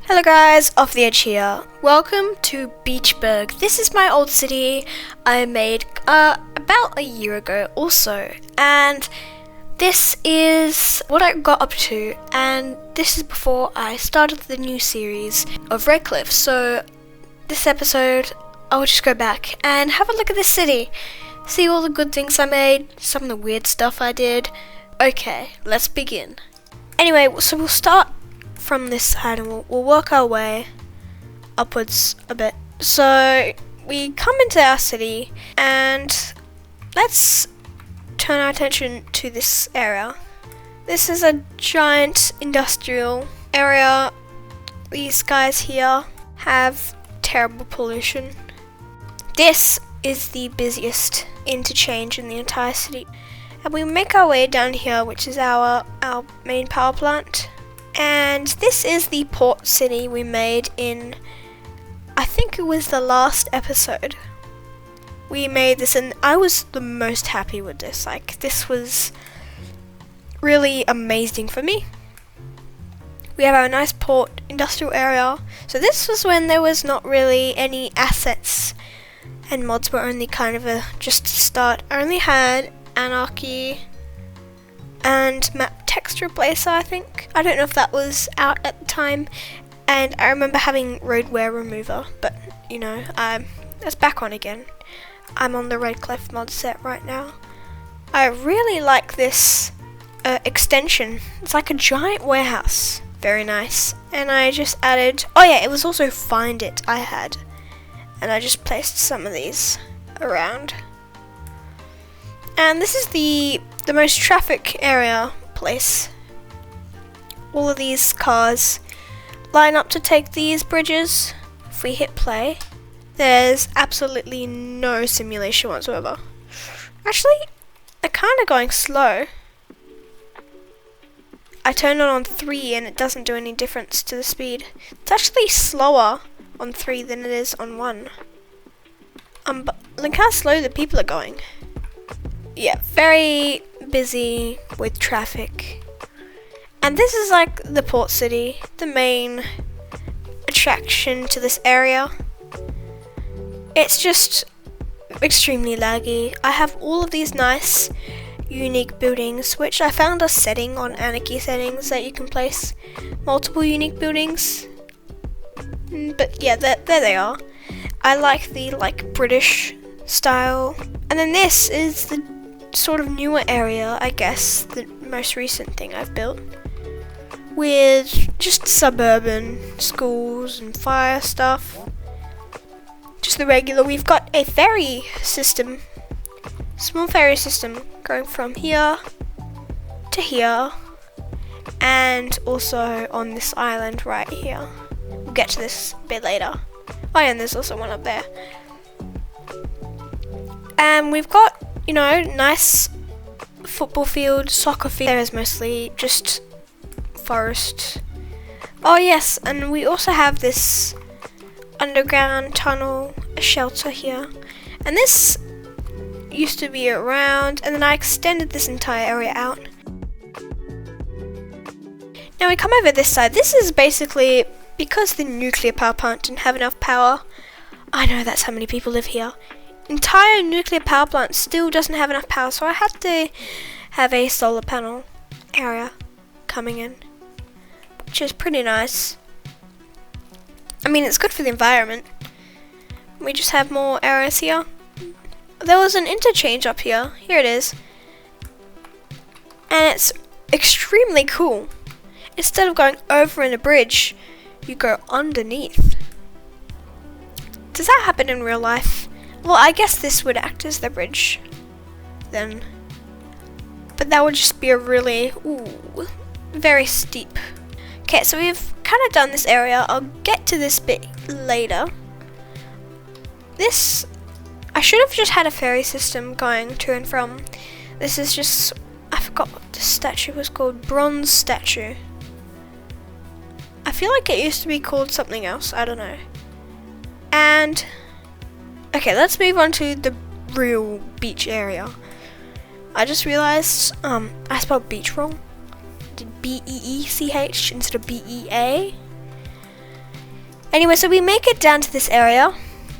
Hello guys, Off the Edge here. Welcome to Beachburg. This is my old city I made about a year ago also, and this is what I got up to, and this is before I started the new series of Redcliffe. So this episode I'll just go back and have a look at this city, see all the good things I made, some of the weird stuff I did. Okay, let's begin. Anyway, so we'll start from this side and we'll work our way upwards a bit. So we come into our city and let's turn our attention to this area. This is a giant industrial area. These guys here have terrible pollution. This is the busiest interchange in the entire city. And we make our way down here, which is our main power plant. And this is the port city we made in, I think it was the last episode. We made this and I was the most happy with this. Like, this was really amazing for me. We have our nice port industrial area. So this was when there was not really any assets and mods were only kind of just to start. I only had Anarchy and Map Text Replacer, I think. I don't know if that was out at the time, and I remember having Road Wear Remover, but you know, that's back on again. I'm on the Redcliffe mod set right now. I really like this extension. It's like a giant warehouse. Very nice. And I just added, oh yeah, it was also Find It I had, and I just placed some of these around. And this is the most traffic area place. All of these cars line up to take these bridges. If we hit play, there's absolutely no simulation whatsoever. Actually, they're kind of going slow. I turned it on 3 and it doesn't do any difference to the speed. It's actually slower on 3 than it is on 1. But look how slow the people are going. Yeah, very busy with traffic. And this is like the port city, the main attraction to this area. It's just extremely laggy. I have all of these nice, unique buildings, which I found a setting on Anarchy settings that you can place multiple unique buildings. But yeah, there they are. I like the British style. And then this is the sort of newer area, I guess, the most recent thing I've built, with just suburban schools and fire stuff. Just the regular. We've got a ferry system, small ferry system going from here to here, and also on this island right here. We'll get to this a bit later. Oh yeah, and there's also one up there. And we've got, you know, nice football field, soccer field. There is mostly just forest. Oh yes, and we also have this underground tunnel, a shelter here. And this used to be around, and then I extended this entire area out. Now we come over this side. This is basically because the nuclear power plant didn't have enough power. I know that's how many people live here. Entire nuclear power plant still doesn't have enough power, so I had to have a solar panel area coming in, which is pretty nice. I mean, it's good for the environment. We just have more areas here. There was an interchange up here. Here it is. And it's extremely cool. Instead of going over in a bridge, you go underneath. Does that happen in real life? Well, I guess this would act as the bridge then. But that would just be a really, very steep. Okay, so we've kind of done this area. I'll get to this bit later. This, I should have just had a ferry system going to and from. This is just, I forgot what this statue was called. Bronze statue. I feel like it used to be called something else. I don't know. And okay, let's move on to the real beach area. I just realized I spelled beach wrong. did B-E-E-C-H instead of B-E-A. Anyway, so we make it down to this area.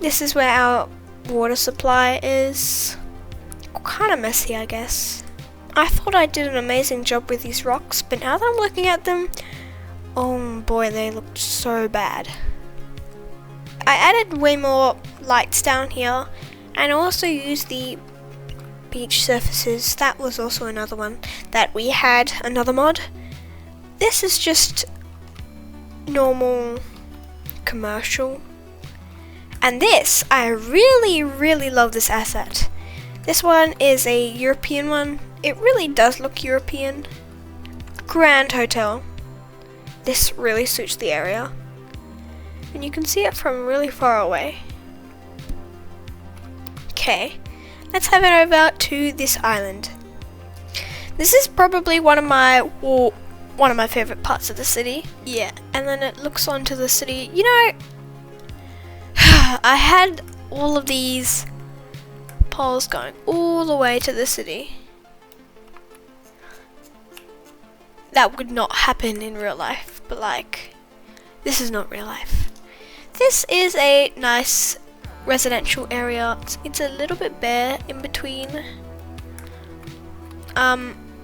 This is where our water supply is. Kind of messy, I guess. I thought I did an amazing job with these rocks, but now that I'm looking at them, oh boy, they look so bad. I added way more lights down here, and also used the beach surfaces. That was also another one that we had, another mod. This is just normal commercial. And this, I really love this asset. This one is a European one. It really does look European. Grand Hotel. This really suits the area. And you can see it from really far away. Okay, let's head over to this island. This is probably one of my favorite parts of the city. Yeah, and then it looks onto the city. You know, I had all of these poles going all the way to the city. That would not happen in real life, but like, this is not real life. This is a nice residential area. It's a little bit bare in between.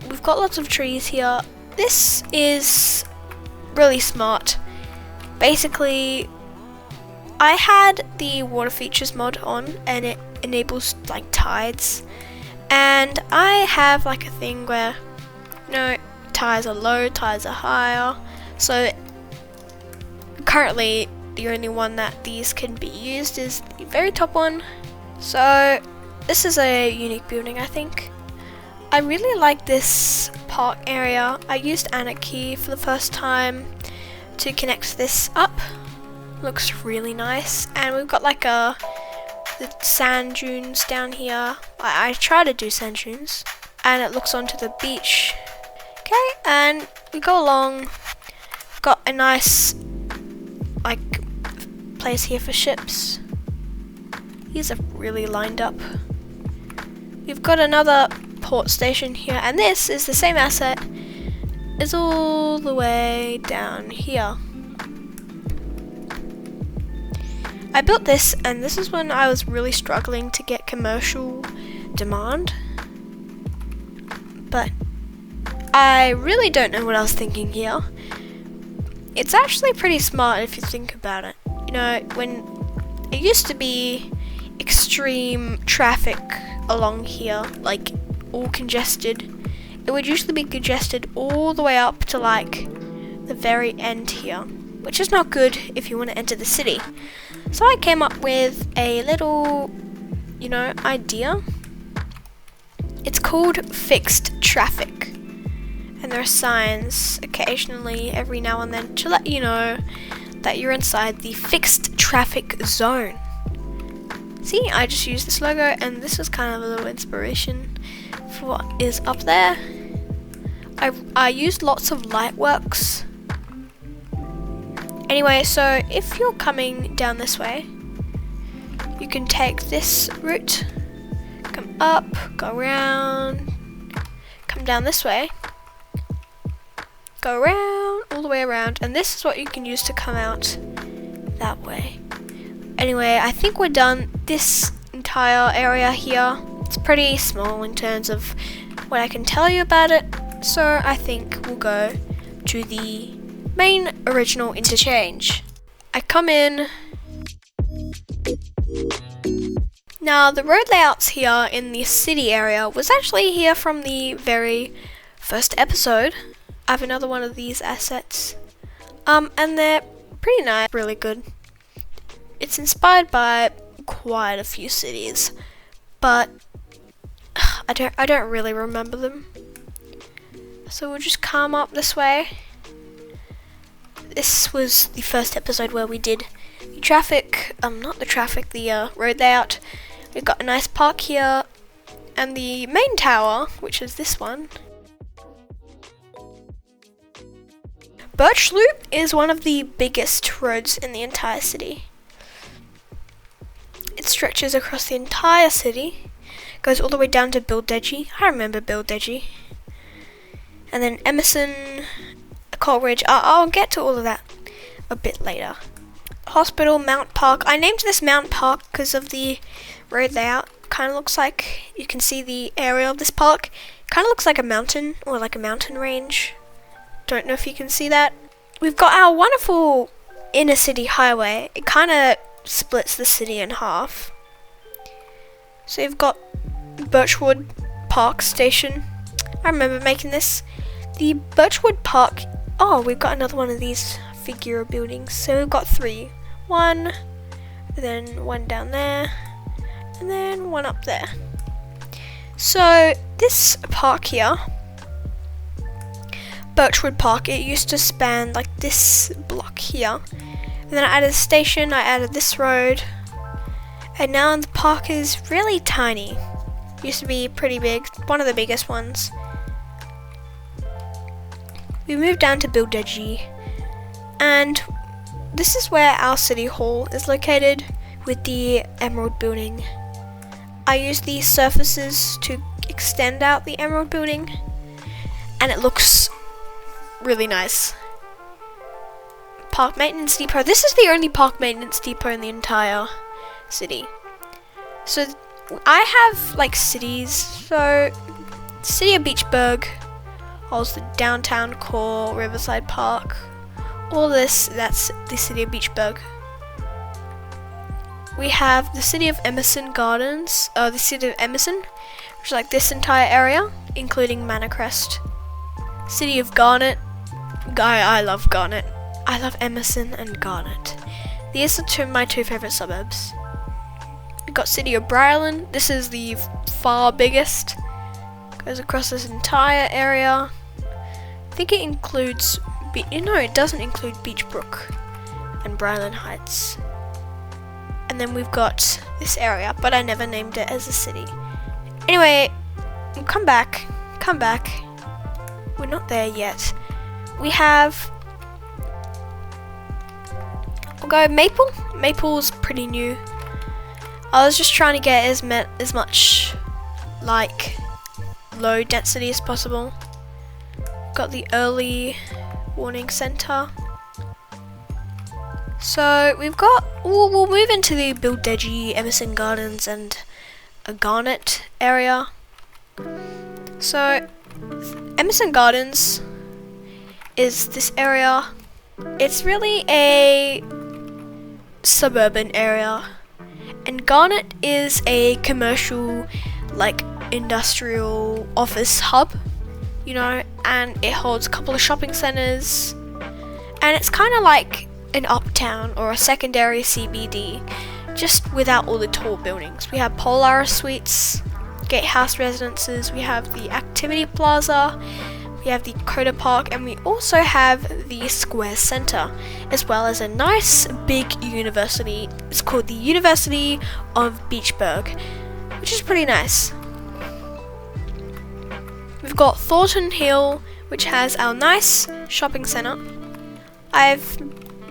We've got lots of trees here. This is really smart. Basically, I had the water features mod on, and it enables like tides, and I have like a thing where, you know, tides are low, tides are higher. So currently the only one that these can be used is the very top one. So this is a unique building, I think. I really like this park area. I used Anarchy for the first time to connect this up. Looks really nice, and we've got like the sand dunes down here. I try to do sand dunes, and it looks onto the beach. Okay, and we go along. Got a nice like place here for ships. These are really lined up. We've got another port station here, and this is the same asset. It's all the way down here. I built this, and this is when I was really struggling to get commercial demand. But I really don't know what I was thinking here. It's actually pretty smart if you think about it. You know, when it used to be extreme traffic along here, like all congested, it would usually be congested all the way up to like the very end here, which is not good if you want to enter the city. So I came up with a little, you know, idea. It's called fixed traffic. And there are signs occasionally every now and then to let you know that you're inside the fixed traffic zone. See, I just used this logo, and this was kind of a little inspiration for what is up there. I used lots of light works. Anyway, so if you're coming down this way, you can take this route, come up, go around, come down this way, go around, all the way around, and this is what you can use to come out that way. Anyway, I think we're done. This entire area here, it's pretty small in terms of what I can tell you about it, so I think we'll go to the main original interchange. I come in. Now the road layouts here in the city area was actually here from the very first episode. I have another one of these assets, and they're pretty nice, really good. It's inspired by quite a few cities, but I don't really remember them. So we'll just come up this way. This was the first episode where we did the traffic, the road layout. We've got a nice park here, and the main tower, which is this one. Birch Loop is one of the biggest roads in the entire city. It stretches across the entire city, goes all the way down to Bildegi. I remember Bildegi. And then Emerson, Coleridge. I'll get to all of that a bit later. Hospital Mount Park. I named this Mount Park because of the road layout. Kind of looks like, you can see the area of this park. Kind of looks like a mountain or like a mountain range. Don't know if you can see that. We've got our wonderful inner city highway. It kind of splits the city in half. So you've got Birchwood Park Station. I remember making this. The Birchwood Park. Oh, we've got another one of these figure buildings. So we've got 3. One, then one down there, and then one up there. So this park here, Birchwood Park, it used to span like this block here. And then I added a station, I added this road, and now the park is really tiny. Used to be pretty big, one of the biggest ones. We moved down to Bildeji, and this is where our city hall is located with the Emerald Building. I used these surfaces to extend out the Emerald Building, and it looks really nice. Park Maintenance Depot. This is the only park maintenance depot in the entire city. So I have like cities. So City of Beachburg holds the downtown core, Riverside Park. All this, that's the City of Beachburg. We have the City of Emerson Gardens, the City of Emerson, which is like this entire area, including Manor Crest. City of Garnet. I love Garnet. I love Emerson and Garnet. These are my two favourite suburbs. We've got City of Briarland. This is the far biggest. Goes across this entire area. I think it includes, no, it doesn't include Beachbrook and Briarland Heights. And then we've got this area, but I never named it as a city. Anyway, come back. We're not there yet. We have, we'll go Maple. Maple's pretty new. I was just trying to get as much like low density as possible. Got the early warning center. So we've got, we'll move into the Bildeji, Emerson Gardens and a Garnet area. So Emerson Gardens is this area. It's really a suburban area, and Garnet is a commercial, like industrial office hub, you know, and it holds a couple of shopping centers, and it's kind of like an uptown or a secondary CBD, just without all the tall buildings. We have Polaris Suites, Gatehouse Residences, we have the Activity Plaza, we have the Coda Park, and we also have the Square Center, as well as a nice big university. It's called the University of Beachburg, which is pretty nice. We've got Thornton Hill, which has our nice shopping center. I've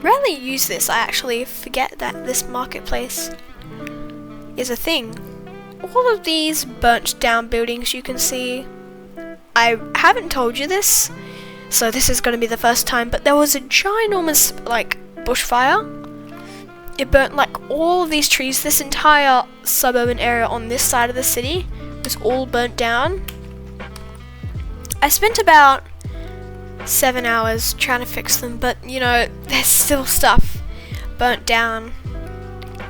rarely used this. I actually forget that this marketplace is a thing. All of these burnt down buildings you can see, I haven't told you this, so this is going to be the first time, but there was a ginormous like bushfire. It burnt like all of these trees. This entire suburban area on this side of the city was all burnt down. I spent about 7 hours trying to fix them, but you know, there's still stuff burnt down.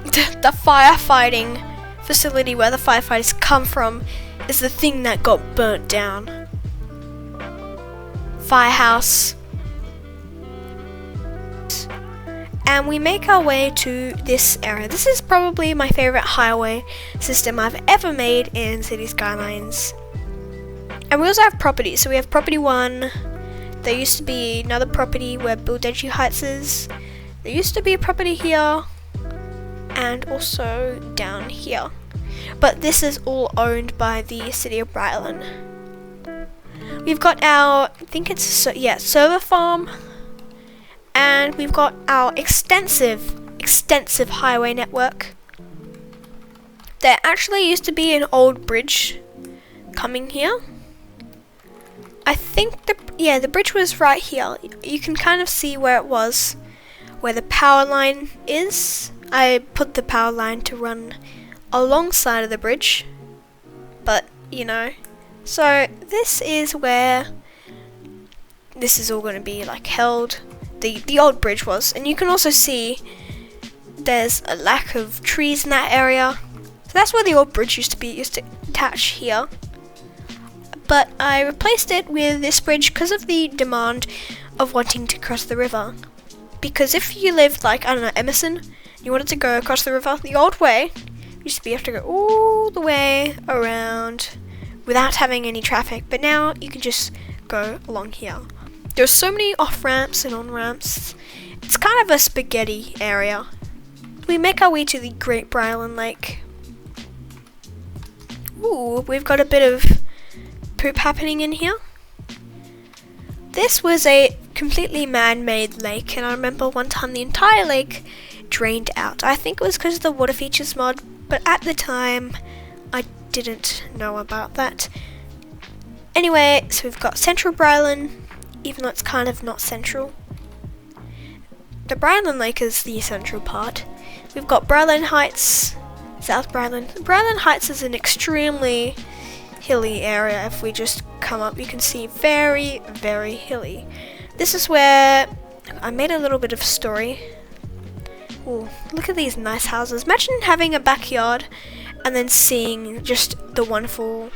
The firefighting facility where the firefighters come from is the thing that got burnt down. Firehouse. And we make our way to this area. This is probably my favorite highway system I've ever made in City Skylines. And we also have properties. So we have property 1. There used to be another property where Bildeji Heights is. There used to be a property here and also down here. But this is all owned by the City of Briarland. We've got our, I think it's, server farm. And we've got our extensive highway network. There actually used to be an old bridge coming here. I think the bridge was right here. You can kind of see where it was where the power line is. I put the power line to run alongside of the bridge, but you know. So this is where this is all going to be like held. The old bridge was, and you can also see there's a lack of trees in that area. So that's where the old bridge used to be. It used to attach here, but I replaced it with this bridge because of the demand of wanting to cross the river. Because if you lived like, I don't know, Emerson, you wanted to go across the river the old way, used to be you have to go all the way around without having any traffic, but now you can just go along here. There's so many off-ramps and on-ramps. It's kind of a spaghetti area. We make our way to the Great Bryland Lake. Ooh, we've got a bit of poop happening in here. This was a completely man-made lake, and I remember one time the entire lake drained out. I think it was because of the water features mod, but at the time I didn't know about that. Anyway, so we've got Central Bryland, even though it's kind of not central. The Bryland Lake is the central part. We've got Bryland Heights, South Bryland. Bryland Heights is an extremely hilly area. If we just come up, you can see very, very hilly. This is where I made a little bit of story. Ooh, look at these nice houses. Imagine having a backyard and then seeing just the wonderful.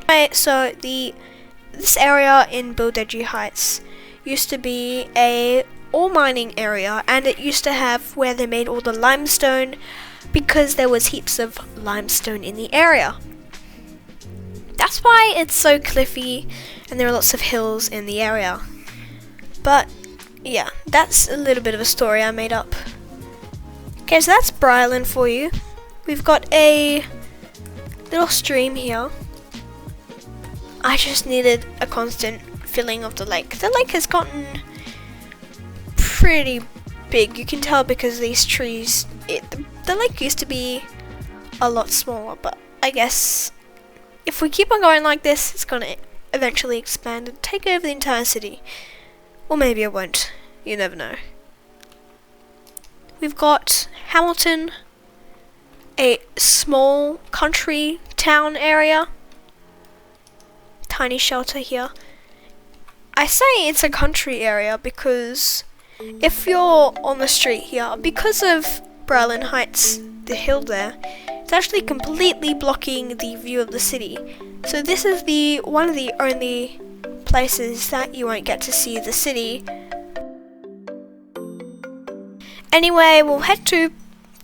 Right, so this area in Bildeji Heights used to be a ore mining area, and it used to have where they made all the limestone because there was heaps of limestone in the area. That's why it's so cliffy and there are lots of hills in the area. But yeah, that's a little bit of a story I made up. Okay, so that's Bryland for you. We've got a little stream here. I just needed a constant filling of the lake. The lake has gotten pretty big. You can tell because these trees, the lake used to be a lot smaller, but I guess if we keep on going like this, it's gonna eventually expand and take over the entire city. Or maybe it won't. You never know. We've got Hamilton, a small country town area. Tiny shelter here. I say it's a country area because if you're on the street here, because of Bryland Heights, the hill there, it's actually completely blocking the view of the city. So this is one of the only places that you won't get to see the city. Anyway, we'll head to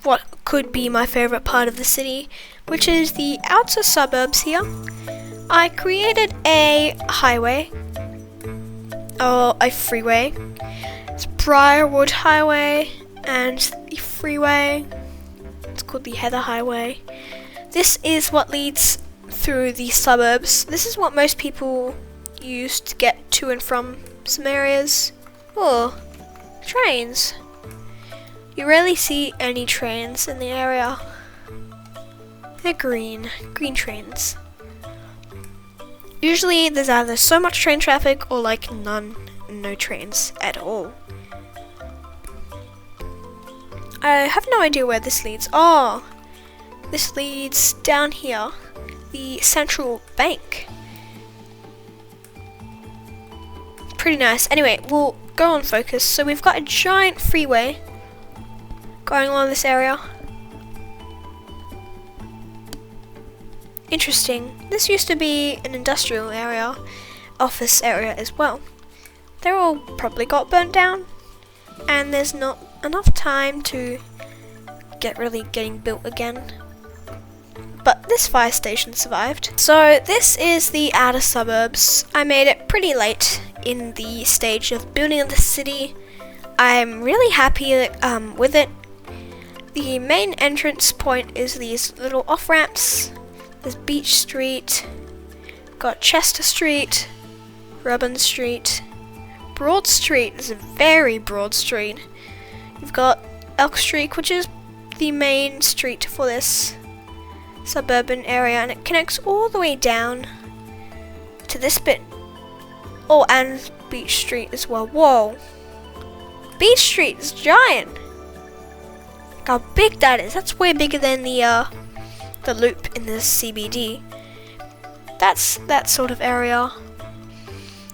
what could be my favorite part of the city, which is the outer suburbs here. I created a highway, or a freeway. It's Briarwood Highway and the freeway. It's called the Heather Highway. This is what leads through the suburbs. This is what most people use to get to and from some areas. Oh, trains. You rarely see any trains in the area. They're green trains. Usually there's either so much train traffic or like no trains at all. I have no idea where this leads. Oh, this leads down here, the central bank. Pretty nice. Anyway, we'll go on focus. So we've got a giant freeway going along this area. Interesting. This used to be an industrial area, office area as well. They're all probably got burnt down, and there's not enough time to getting built again. But this fire station survived. So this is the outer suburbs. I made it pretty late in the stage of building the city. I'm really happy with it. The main entrance point is these little off-ramps. There's Beach Street, got Chester Street, Robin Street, Broad Street is a very broad street. You've got Elk Street, which is the main street for this suburban area, and it connects all the way down to this bit. Oh, and Beach Street as well. Whoa. Beach Street is giant. Look how big that is. That's way bigger than the loop in the CBD. That's that sort of area.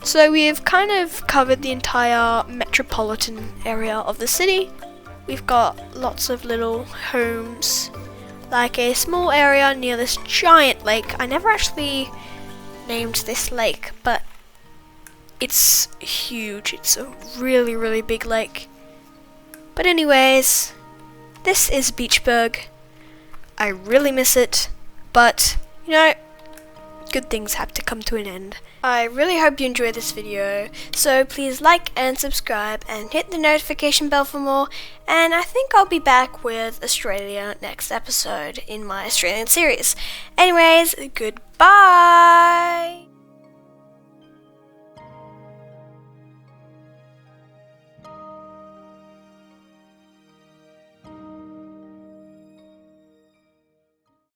So we've kind of covered the entire metropolitan area of the city. We've got lots of little homes, like a small area near this giant lake. I never actually named this lake, but it's huge. It's a really, really big lake. But anyways, this is Beachburg. I really miss it, but you know, good things have to come to an end. I really hope you enjoyed this video, so please like and subscribe and hit the notification bell for more, and I think I'll be back with Australia next episode in my Australian series. Anyways, goodbye!